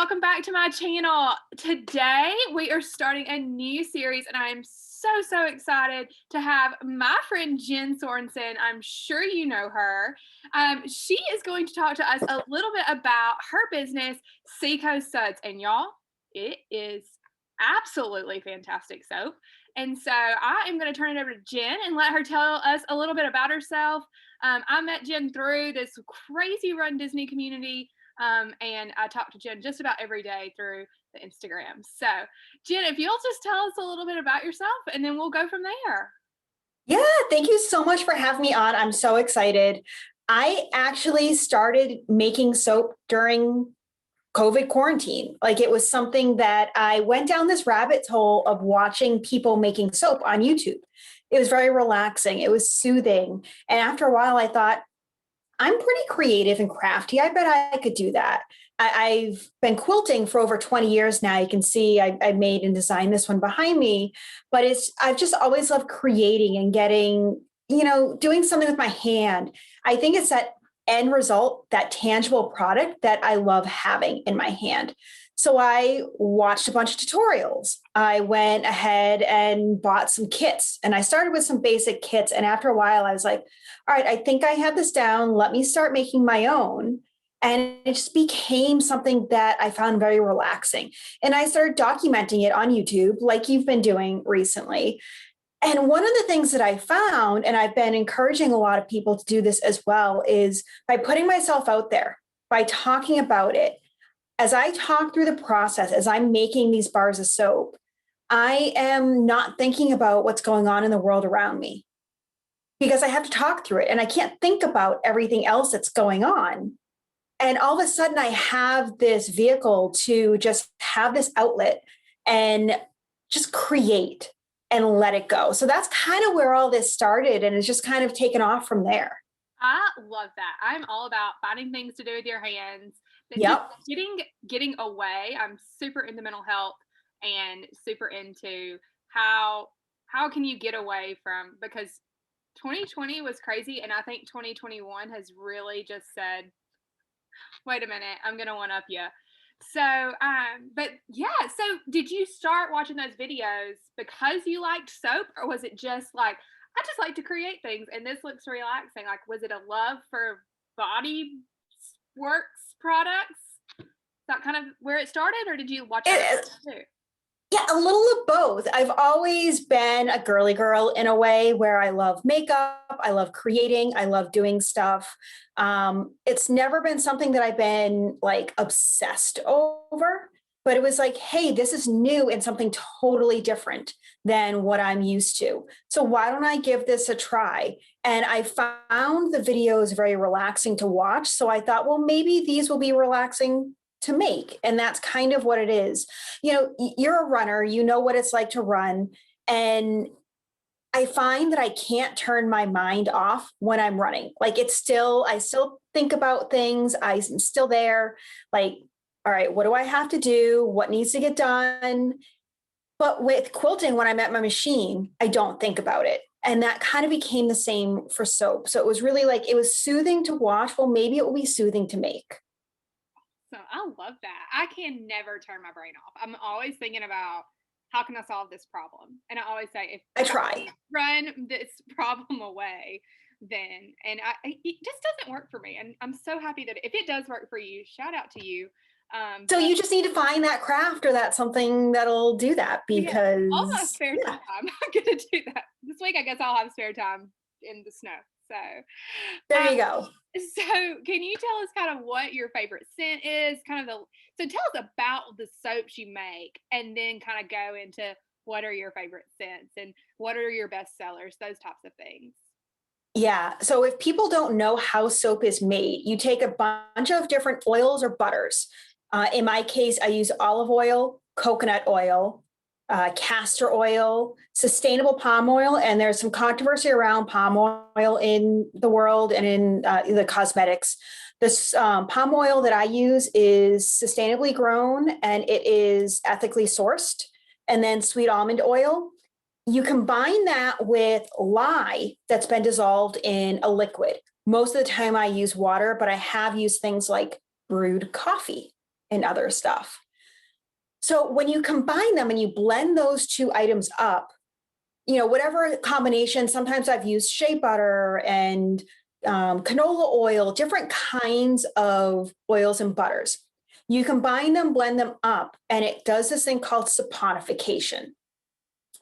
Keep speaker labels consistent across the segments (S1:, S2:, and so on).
S1: welcome back to my channel. Today we are starting a new series and I am so excited to have my friend Jen Sorenson. I'm sure you know her. She is going to talk to us a little bit about her business, Seacoast Suds, and y'all, it is absolutely fantastic soap. And so I am going to turn it over to Jen and let her tell us a little bit about herself. I met Jen through this crazy run Disney community. And I talk to Jen just about every day through the Instagram. So Jen, if you'll just tell us a little bit about yourself and then we'll go from there.
S2: Yeah, thank you so much for having me on. I'm so excited. I actually started making soap during COVID quarantine. Like it was something that I went down this rabbit hole of watching people making soap on YouTube. It was very relaxing. It was soothing. And after a while, I thought, I'm pretty creative and crafty. I bet I could do that. I've been quilting for over 20 years now. You can see I made and designed this one behind me, but I've just always loved creating and getting, doing something with my hand. I think it's that end result, that tangible product that I love having in my hand. So I watched a bunch of tutorials. I went ahead and bought some kits, and I started with some basic kits. And after a while, I was like, all right, I think I have this down. Let me start making my own. And it just became something that I found very relaxing. And I started documenting it on YouTube, like you've been doing recently. And one of the things that I found, and I've been encouraging a lot of people to do this as well, is by putting myself out there, by talking about it. As I talk through the process, as I'm making these bars of soap, I am not thinking about what's going on in the world around me because I have to talk through it and I can't think about everything else that's going on. And all of a sudden I have this vehicle to just have this outlet and just create and let it go. So that's kind of where all this started, and it's just kind of taken off from there.
S1: I love that. I'm all about finding things to do with your hands.
S2: Yep.
S1: Getting away. I'm super into mental health and super into how can you get away from, because 2020 was crazy and I think 2021 has really just said, wait a minute, I'm gonna one up you. So but yeah, so did you start watching those videos because you liked soap, or was it just like, I just like to create things and this looks relaxing? Like, was it a love for body works products? Is that kind of where it started, or did you watch it too?
S2: Yeah, a little of both. I've always been a girly girl in a way where I love makeup, I love creating, I love doing stuff. It's never been something that I've been like obsessed over, but it was like, hey, this is new and something totally different than what I'm used to. So why don't I give this a try? And I found the videos very relaxing to watch. So I thought, well, maybe these will be relaxing to make. And that's kind of what it is. You're a runner, you know what it's like to run. And I find that I can't turn my mind off when I'm running. Like I still think about things. I'm still there. Like, all right, what do I have to do? What needs to get done? But with quilting, when I'm at my machine, I don't think about it. And that kind of became the same for soap. So it was really like, it was soothing to watch. Well, maybe it will be soothing to make.
S1: So I love that. I can never turn my brain off. I'm always thinking about, how can I solve this problem? And I always say, if
S2: I try.
S1: Run this problem away, then, and it just doesn't work for me. And I'm so happy that if it does work for you, shout out to you.
S2: So you just need to find that craft or that something that'll do that, because
S1: all my spare time, I'm gonna do that this week. I guess I'll have spare time in the snow. So
S2: there you go.
S1: So can you tell us kind of what your favorite scent is? So tell us about the soaps you make, and then kind of go into what are your favorite scents and what are your best sellers, those types of things.
S2: Yeah. So if people don't know how soap is made, you take a bunch of different oils or butters. In my case, I use olive oil, coconut oil, castor oil, sustainable palm oil. And there's some controversy around palm oil in the world and in the cosmetics. This palm oil that I use is sustainably grown and it is ethically sourced. And then sweet almond oil. You combine that with lye that's been dissolved in a liquid. Most of the time I use water, but I have used things like brewed coffee and other stuff. So when you combine them and you blend those two items up, whatever combination, sometimes I've used shea butter and canola oil, different kinds of oils and butters. You combine them, blend them up, and it does this thing called saponification.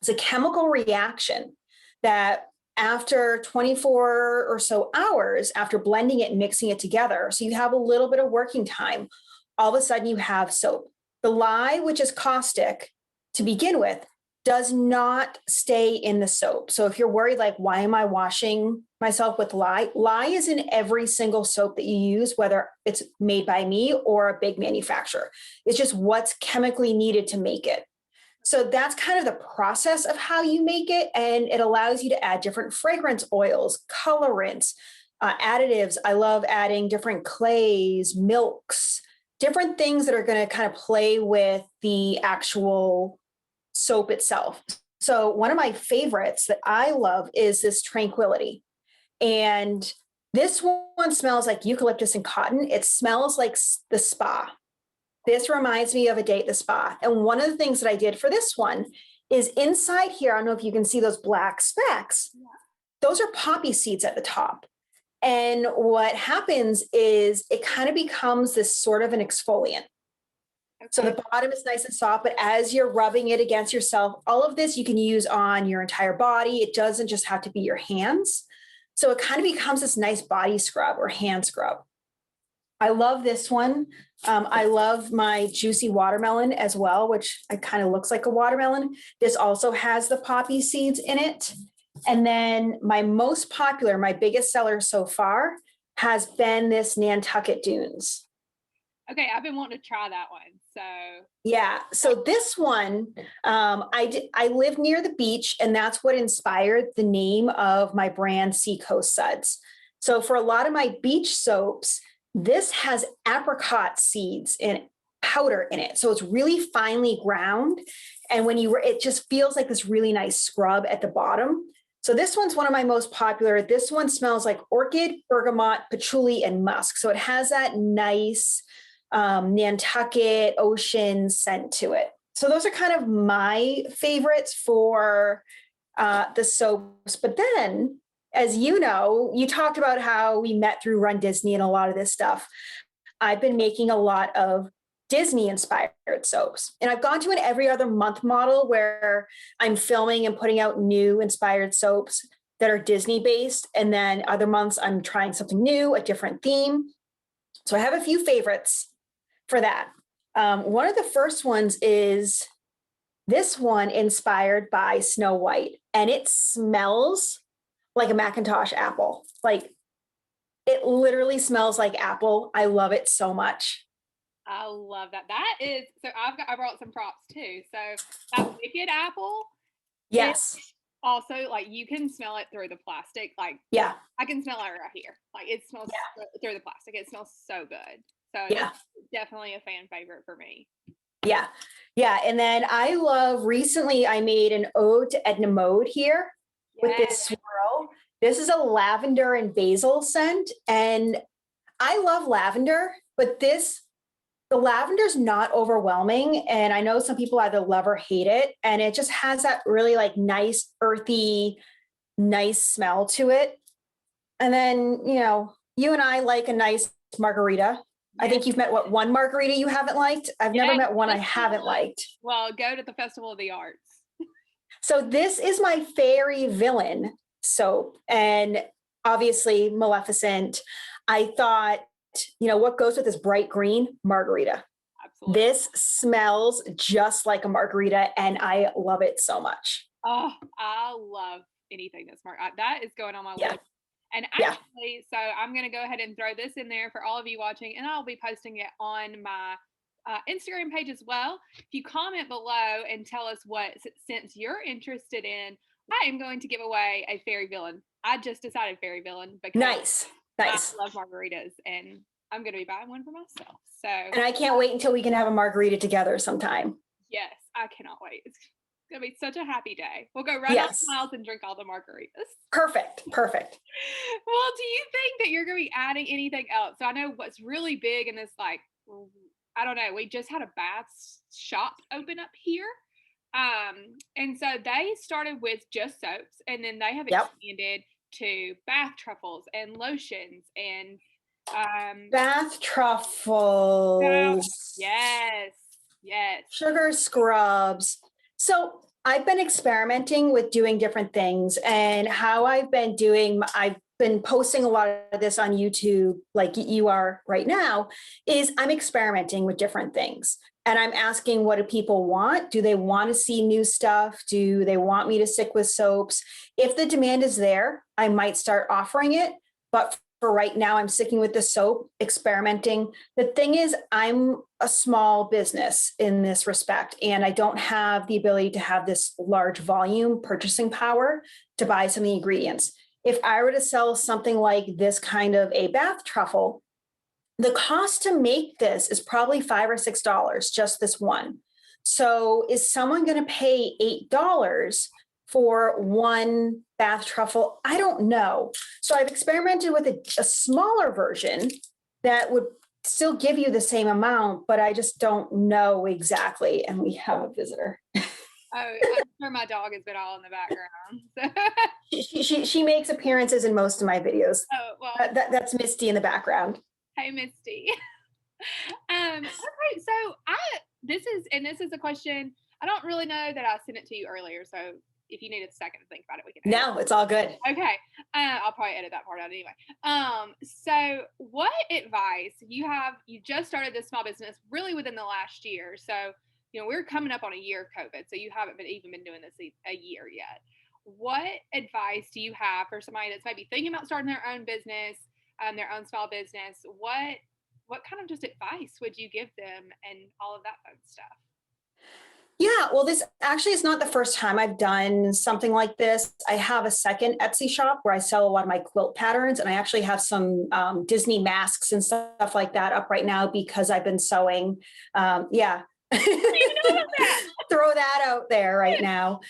S2: It's a chemical reaction that after 24 or so hours, after blending it and mixing it together, so you have a little bit of working time, all of a sudden you have soap. The lye, which is caustic to begin with, does not stay in the soap. So if you're worried, like, why am I washing myself with lye? Lye is in every single soap that you use, whether it's made by me or a big manufacturer. It's just what's chemically needed to make it. So that's kind of the process of how you make it. And it allows you to add different fragrance oils, colorants, additives. I love adding different clays, milks, different things that are going to kind of play with the actual soap itself. So one of my favorites that I love is this Tranquility. And this one smells like eucalyptus and cotton. It smells like the spa. This reminds me of a day at the spa. And one of the things that I did for this one is inside here, I don't know if you can see those black specks. Yeah. Those are poppy seeds at the top. And what happens is it kind of becomes this sort of an exfoliant. Okay. So the bottom is nice and soft, but as you're rubbing it against yourself, all of this you can use on your entire body. It doesn't just have to be your hands. So it kind of becomes this nice body scrub or hand scrub. I love this one. I love my juicy watermelon as well, which it kind of looks like a watermelon. This also has the poppy seeds in it. And then my most popular, my biggest seller so far has been this Nantucket Dunes.
S1: Okay, I've been wanting to try that one. So
S2: yeah, so this one, I live near the beach, and that's what inspired the name of my brand, Seacoast Suds. So for a lot of my beach soaps, this has apricot seeds and powder in it. So it's really finely ground. And it just feels like this really nice scrub at the bottom. So this one's one of my most popular. This one smells like orchid, bergamot, patchouli, and musk. So it has that nice Nantucket ocean scent to it. So those are kind of my favorites for the soaps. But then, as you know, you talked about how we met through Run Disney and a lot of this stuff. I've been making a lot of Disney-inspired soaps. And I've gone to an every other month model where I'm filming and putting out new inspired soaps that are Disney-based. And then other months, I'm trying something new, a different theme. So I have a few favorites for that. One of the first ones is this one inspired by Snow White. And it smells like a Macintosh apple. Like, it literally smells like apple. I love it so much.
S1: I love that. That is, so I brought some props too. So that wicked apple.
S2: Yes.
S1: Also, like, you can smell it through the plastic. Like,
S2: yeah,
S1: I can smell it right here. Like, it smells through the plastic. It smells so good. So
S2: yeah,
S1: definitely a fan favorite for me.
S2: Yeah. Yeah. And then recently I made an ode to Edna Mode here with this swirl. This is a lavender and basil scent. And I love lavender, but the lavender's not overwhelming. And I know some people either love or hate it. And it just has that really like nice, earthy, nice smell to it. And then, you and I like a nice margarita. I think you've met one margarita you haven't liked. I've never met one I haven't liked.
S1: Well, go to the Festival of the Arts.
S2: So this is my fairy villain soap, and obviously Maleficent. I thought, what goes with this bright green? Margarita. Absolutely. This smells just like a margarita, and I love it so much.
S1: Oh, I love anything that's margarita. That is going on my list. And actually, so I'm going to go ahead and throw this in there for all of you watching, and I'll be posting it on my Instagram page as well. If you comment below and tell us what scents you're interested in, I am going to give away a fairy villain. I just decided fairy villain because
S2: nice.
S1: I love margaritas, and I'm going to be buying one for myself. So,
S2: and I can't wait until we can have a margarita together sometime.
S1: Yes, I cannot wait. It's going to be such a happy day. We'll go run out miles and drink all the margaritas.
S2: Perfect.
S1: Well, do you think that you're going to be adding anything else? So I know what's really big in this, like, I don't know, we just had a bath shop open up here. And so they started with just soaps, and then they have
S2: Yep.
S1: expanded to bath truffles and lotions and
S2: Bath
S1: so
S2: truffles,
S1: yes, yes.
S2: sugar scrubs. So I've been experimenting with doing different things, and how I've been posting a lot of this on YouTube, like you are right now, is I'm experimenting with different things. And I'm asking, what do people want? Do they want to see new stuff? Do they want me to stick with soaps? If the demand is there, I might start offering it. But for right now, I'm sticking with the soap, experimenting. The thing is, I'm a small business in this respect, and I don't have the ability to have this large volume purchasing power to buy some of the ingredients. If I were to sell something like this kind of a bath truffle, the cost to make this is probably $5 or $6, just this one. So is someone going to pay $8 for one bath truffle? I don't know. So I've experimented with a smaller version that would still give you the same amount, but I just don't know exactly. And we have a visitor.
S1: Oh, I'm sure my dog has been all in the background.
S2: She makes appearances in most of my videos.
S1: Oh, well,
S2: That's Misty in the background.
S1: hey, Misty. Okay, so this is a question. I don't really know that I sent it to you earlier, so if you need a second to think about it, we can edit.
S2: No, it's all good.
S1: Okay. I'll probably edit that part out anyway. So what advice you just started this small business really within the last year. So, we're coming up on a year of COVID, so you haven't even been doing this a year yet. What advice do you have for somebody that's maybe thinking about starting their own business, their own small business? What kind of just advice would you give them and all of that fun stuff?
S2: Yeah, well, this actually is not the first time I've done something like this. I have a second Etsy shop where I sell a lot of my quilt patterns, and I actually have some Disney masks and stuff like that up right now because I've been sewing. Yeah. Throw that out there right now.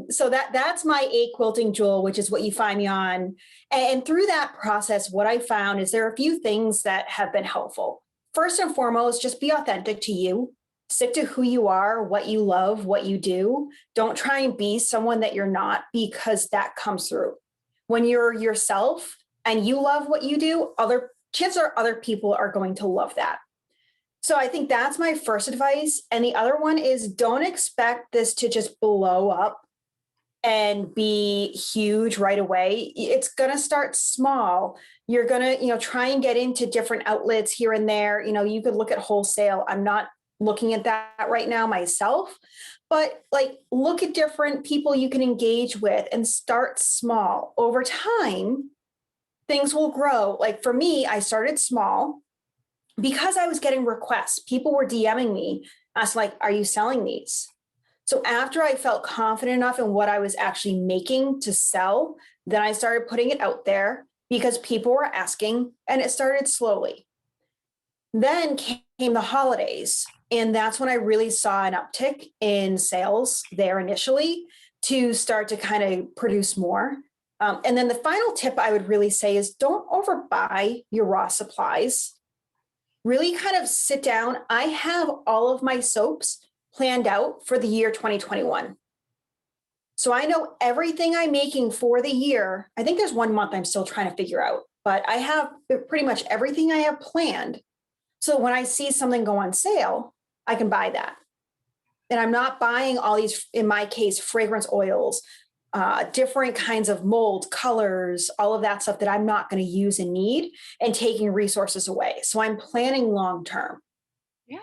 S2: So that's my A quilting jewel, which is what you find me on. And through that process, what I found is there are a few things that have been helpful. First and foremost, just be authentic to you. Stick to who you are, what you love, what you do. Don't try and be someone that you're not, because that comes through. When you're yourself and you love what you do, chances are other people are going to love that. So I think that's my first advice. And the other one is, don't expect this to just blow up and be huge right away. It's going to start small. You're going to, try and get into different outlets here and there. You could look at wholesale. I'm not looking at that right now myself, but look at different people you can engage with and start small. Over time, things will grow. Like for me, I started small because I was getting requests. People were DMing me. I was like, are you selling these? So after I felt confident enough in what I was actually making to sell, then I started putting it out there because people were asking, and it started slowly. Then came the holidays, and that's when I really saw an uptick in sales there initially to start to kind of produce more. And then the final tip I would really say is, don't overbuy your raw supplies. Really kind of sit down. I have all of my soaps planned out for the year 2021. So I know everything I'm making for the year. I think there's 1 month I'm still trying to figure out, but I have pretty much everything I have planned. So when I see something go on sale, I can buy that. And I'm not buying all these, in my case, fragrance oils, different kinds of mold, colors, all of that stuff that I'm not going to use and need, and taking resources away. So I'm planning long term.
S1: Yeah,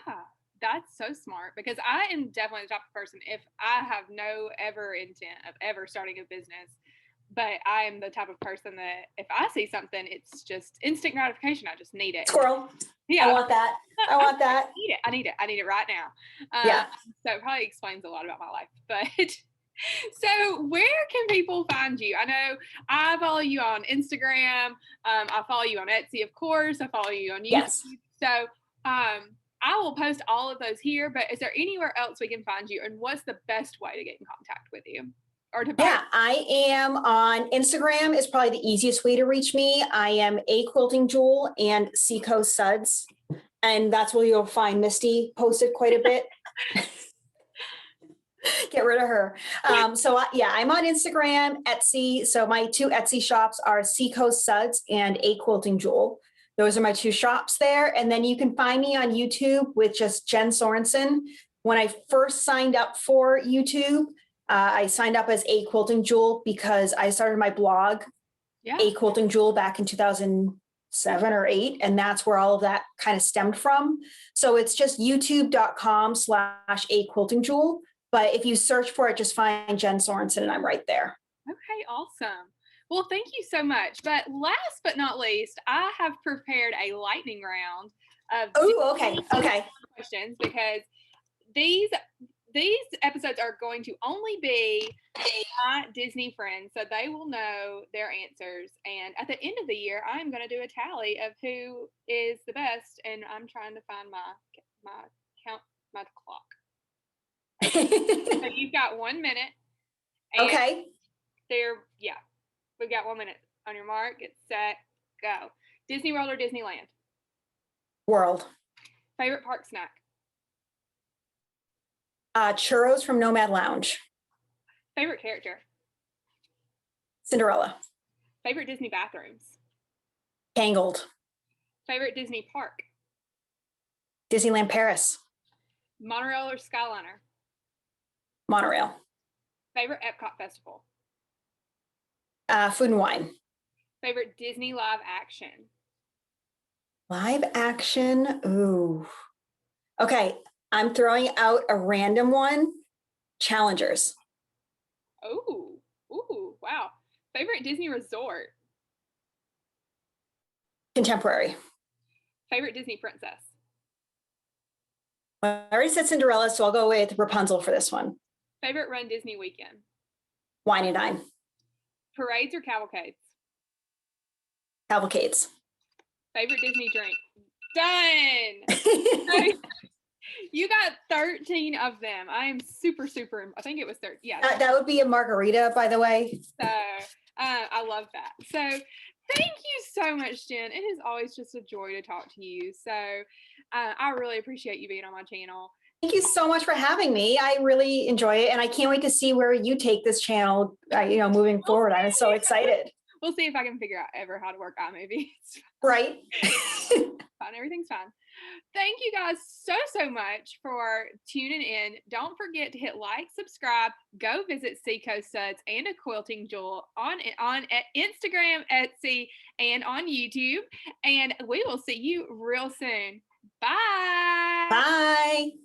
S1: that's so smart, because I am definitely the type of person, if I have no ever intent of ever starting a business, but I am the type of person that if I see something, it's just instant gratification. I just need it.
S2: Squirrel.
S1: Yeah.
S2: I want that. I want that.
S1: I need it right now.
S2: Yeah.
S1: So it probably explains a lot about my life. But so where can people find you? I know I follow you on Instagram. I follow you on Etsy, of course. I follow you on YouTube.
S2: Yes.
S1: So I will post all of those here, but is there anywhere else we can find you? And what's the best way to get in contact with you? Or to buy?
S2: Yeah, I am on Instagram is probably the easiest way to reach me. I am A Quilting Jewel and Seacoast Suds. And that's where you'll find Misty posted quite a bit. Get rid of her. Yeah, I'm on Instagram, Etsy. So my two Etsy shops are Seacoast Suds and A Quilting Jewel. Those are my two shops there. And then you can find me on YouTube with just Jen Sorenson. When I first signed up for YouTube, I signed up as A Quilting Jewel because I started my blog, A Quilting Jewel, back in 2007 or 8. And that's where all of that kind of stemmed from. So it's just youtube.com/A Quilting Jewel. But if you search for it, just find Jen Sorenson and I'm right there.
S1: Okay, awesome. Well, thank you so much. But last but not least, I have prepared a lightning round of questions because these episodes are going to only be my Disney friends, so they will know their answers. And at the end of the year, I'm going to do a tally of who is the best, and I'm trying to find my clock. So you've got 1 minute.
S2: Okay.
S1: We've got 1 minute. On your mark, get set, go. Disney World or Disneyland?
S2: World.
S1: Favorite park snack?
S2: Churros from Nomad Lounge.
S1: Favorite character?
S2: Cinderella.
S1: Favorite Disney bathrooms?
S2: Tangled.
S1: Favorite Disney park?
S2: Disneyland Paris.
S1: Monorail or Skyliner?
S2: Monorail.
S1: Favorite Epcot festival?
S2: Food and Wine.
S1: Favorite Disney live action?
S2: Live action. Ooh. Okay. I'm throwing out a random one. Challengers.
S1: Ooh. Wow. Favorite Disney resort?
S2: Contemporary.
S1: Favorite Disney princess?
S2: I already said Cinderella, so I'll go with Rapunzel for this one.
S1: Favorite Run Disney weekend?
S2: Wine and Dine.
S1: Parades or cavalcades?
S2: Cavalcades.
S1: Favorite Disney drink? Done. You got 13 of them. I am super. I think it was 13. Yeah.
S2: That would be a margarita, by the way.
S1: So I love that. So thank you so much, Jen. It is always just a joy to talk to you. So I really appreciate you being on my channel.
S2: Thank you so much for having me. I really enjoy it. And I can't wait to see where you take this channel, moving forward. I'm so excited.
S1: We'll see if I can figure out ever how to work iMovie.
S2: Right.
S1: Fine. Everything's fine. Thank you guys so much for tuning in. Don't forget to hit like, subscribe, go visit Seacoast Suds and A Quilting Jewel on Instagram, Etsy, and on YouTube. And we will see you real soon. Bye.
S2: Bye.